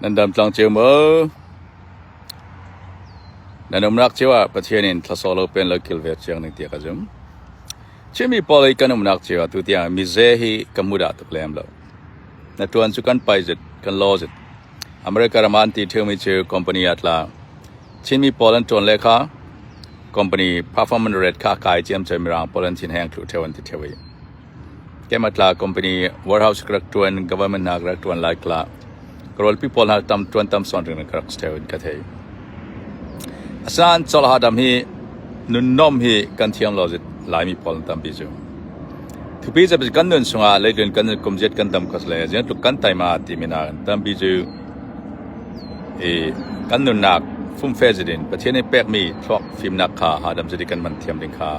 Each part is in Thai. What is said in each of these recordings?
นันดำตองเจียวมือนันดำรักเจียวประเทศนี้ทศโลเป็นลักกิลเวทเชียงนึงเตียกจุมเชื่อมีพอเลยกันนักเจียวตัวเตียมีเจฮีกัมมุดาตุกเลมแล้วนัตัวอันสุกันไปจิตกันล้อจิตอเมริการามันตีเที่ยวมีเชื่อคอมพานีอัตลาเชื่อมีพอลันจวนเลขาคอมพานี performance rate ค่าขายเจียมเจมิรังพอลันชินแห่งทุเทวันติเทวีแกมัตลาคอมพานี warehouse กระทรวง government นักกระทรวงไลค์ละกรอลปีพอลหาตำตวนตำสอนถึงนักรักสเตวินกันเทอาสานสลาดำฮีนุนนอมฮีกันเทียมลอจิตหลายมีพอลตำปีจูทุกปีจะเป็นกันนุนสงาเลยเดินกันกุมเจ็ดกันตำคัสเลยจะทุกกันไตมาตีมินาตำปีจูกันนุนนักฟุ่มเฟซดินประเทศในแปกมีทอกฟิล์มนักขาหาดำจะได้กันมันเทียมดินขา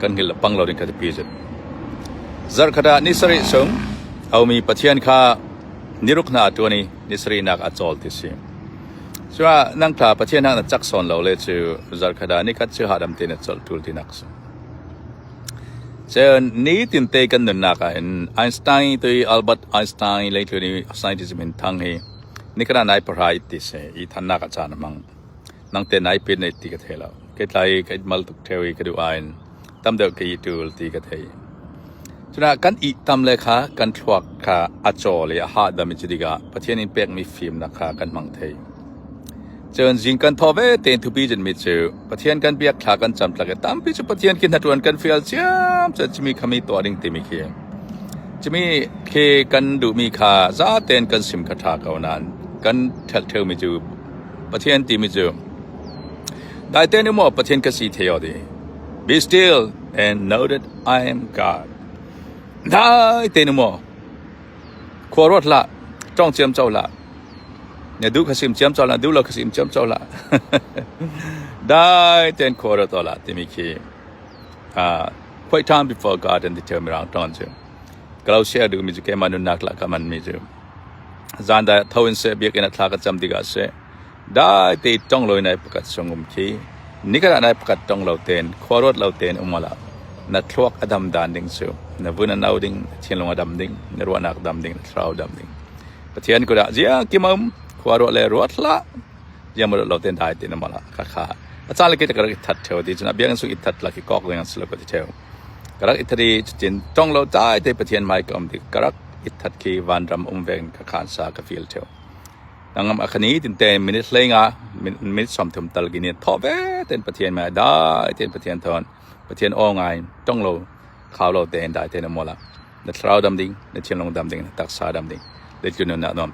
กันหิลปังเราดินกันปีจูจารคดานิสริสงเอามีประเทศขานิรุกนาตัวนี้นิสรีนักอัจฉริยะส่วนนังคลาประเทศนักจักสอนเราเลยชื่อจารคดานี่ก็ชื่อหาดำเตนจัลทุลที่นักเช่นนี้ตินเตกันนุนนักไอน์สไตน์ตัวอัลเบิร์ตไอน์สไตน์เลยตัวนี้ไซน์ติสมินทั้งนี้นี่ก็นายประหารติเสอีท่านนักอาจารย์มั่งนังเตนายเป็นในตีกันเทแล้วเกิดอะไรเกิดมัลตุเทวีก็ดูไอน์ตั้มเด็กที่ตูลตีกันเทฉะนั้นกันอีตามเลขากันทวักขาอัจฉริยะหาดมิจดิกาประเทศนี้เป็กมีฟิล์มนะคะกันมังเทยเจอจิงกันทว่าเต็นทุบีจนมิเจอประเทศกันเบียกขากันจำหลักตามพิจประเทศกินหัดวันกันฟิลเซียมจะมีคำมีตัวดิ่งติมิเคียจะมีเคกันดูมีขาซาเต็นกันสิมคาถาเขานั้นกันเทลมิจูประเทศติมิจูได้เต็นนี่มั่วประเทศกันสีเทียวดี Be still and know that I am Godได้เต็นมอขวรถละจ้องเจียมเจ้าละเนี่ยดูขสิมเจียมเจ้าละดูเราขสิมเจียมเจ้าละได้เต็นขวรถละที่มีคีquite time before God and the term around ตอนเจ้าก็เราเชื่อดูมีจุแกมันนักละก็มันมีเจ้าจานได้ทวินเสบียกันทลากจำดีกันเสได้เต็นจ้องลอยในประกาศสงมคีนี่ก็ได้ประกาศจ้องเราเต็นขวรถเราเต็นมาละนัดทวกอดัมดานดิงเซลนับวันนั้นเอาดิงเชียนลงอดัมดิงนรวนักดัมดิงทราวดัมดิงประเทศก็ได้เจ้ากิมมขวารถเลยรถละยังไม่เราเต้นได้เต้นมาละค่ะอาจารย์เลยก็จะกระดิกทัดเทวดีจนเบี้ยกันสุดอิทัดละกี่กอกเลยงั้นสลับกับเทวกระดิกอิทัดดีจินจ้องเราได้แต่ประเทศไม่ก็มดิกระดิกอิทัดกี่วันรำเวงกับขานสากฟิลเทวดังนั้นอันนี้ตินเตนมินิสเลงอ่ะมินิสสมทุมตลกินเนี่ยทอเวเต้นประเทศมาได้เต้นประเทศทอนประเทศอ้อไงจ้องเราข่าวเราเต้นได้เต้นมอละนัดเราดำดิ่งนัดเชียนลงดำดิ่งตักษาดำดิ่งเด็กจุนนัดนอม